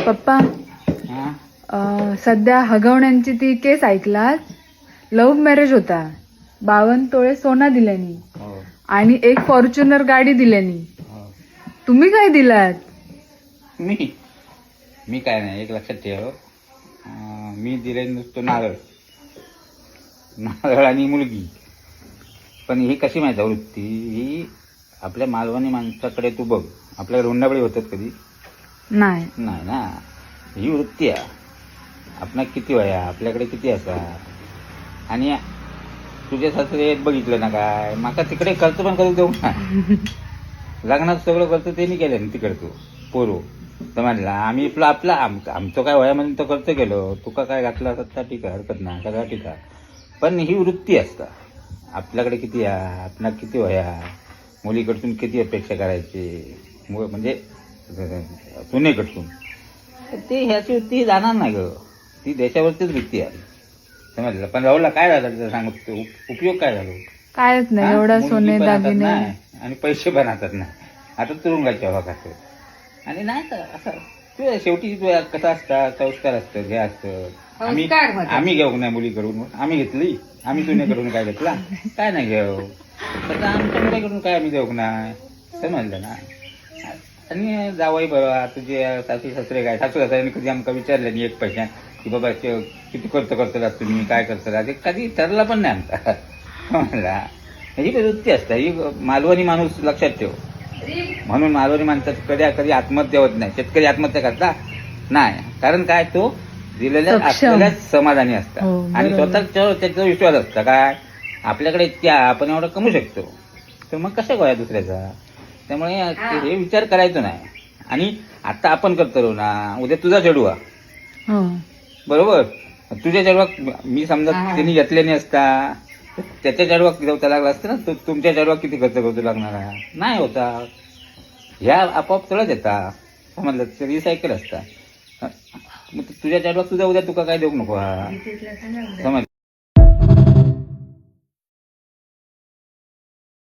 पप्पा सध्या हगवण्यांची ती केस ऐकलात. लव्ह मॅरेज होता. 52 तोळे सोना दिल्यानी आणि एक फॉर्च्युनर गाडी दिल्यानी. तुम्ही काय दिलात? मी काय नाही, एक लक्षात ठेव. मी दिले नुसतं नारळ आणि मुलगी. पण ही कशी माहिती वृत्ती ही आपल्या मालवणी माणसाकडे तू बघ. आपल्याकडे हुंडाबळी होतात कधी नाही ना. ही वृत्ती आहे. आपणा किती वया, आपल्याकडे किती असा. आणि तुझ्या सासरे बघितलं ना काय, माका तिकडे खर्च पण करू देऊ ना. लग्नात सगळं खर्च त्यांनी केलं ना तिकडं. तू पोरू तर म्हणला आम्ही आपला आमचं काय वयामध्ये तो खर्च केलो. तुका काय घातला असता ठीक आहे, हरकत नाही, सगळं ठीक आहे. पण ही वृत्ती असता. आपल्याकडे किती आहे, आपला किती वया, मुलीकडसून किती अपेक्षा करायची, म्हणजे सुनेकडसून. ते ह्याची वृत्ती जाणार नाही ग. ती देशावरतीच वृत्ती आहे, समजलं. पण राहुलला काय झालं तिथं सांगतो, उपयोग काय झालो? कायच नाही. एवढा सोने दागिने आणि पैसे पण हातात नाही. आता तुरुंगाच्या हवा खातो. आणि नाही तर असं तू शेवटी तू कसं असतात, संस्कार असतं, हे असतं. आम्ही घेऊ नाही मुलीकडून, आम्ही घेतली. आम्ही सुनेकडून काय घेतला, काय नाही घेऊ. तसं आमच्या मुलीकडून काय आम्ही देऊ नाही, समजलं ना. आणि जावई बरोबर तुझे सासू सासरे काय, सासू सासऱ्यांनी कधी आमका विचारलं नाही एक पैशा की बाबा किती खर्च करतात तुम्ही, काय करतात, ते कधी ठरला पण नाही आमचा. म्हणला ही वृत्ती असते. ही मालवणी माणूस लक्षात ठेव. म्हणून मालवणी माणसात कधी आत्महत्या होत नाही. शेतकरी आत्महत्या करता नाही. कारण काय, तो दिलेल्या आपल्याला समाधानी असतात. आणि स्वतःच्या त्याचा विश्वास असता काय आपल्याकडे त्या आपण एवढं कमवू शकतो, तर मग कशा गोया दुसऱ्याचा. त्यामुळे हे विचार करायचं नाही. आणि आता आपण करतो ना, उद्या तुझा चढवा बरोबर. तुझ्या चढवा मी समजा त्यांनी घेतले नाही असता, त्याच्या चढवा होता लागला असतं ना. तुमच्या चढवा किती खर्च करतो लागणार नाही होता. ह्या आपोआप चढत येतात, समजलं. रिसायकल असतात. मग तुझ्या चढवा तुझा उद्या तुका काय देऊ नको. समज.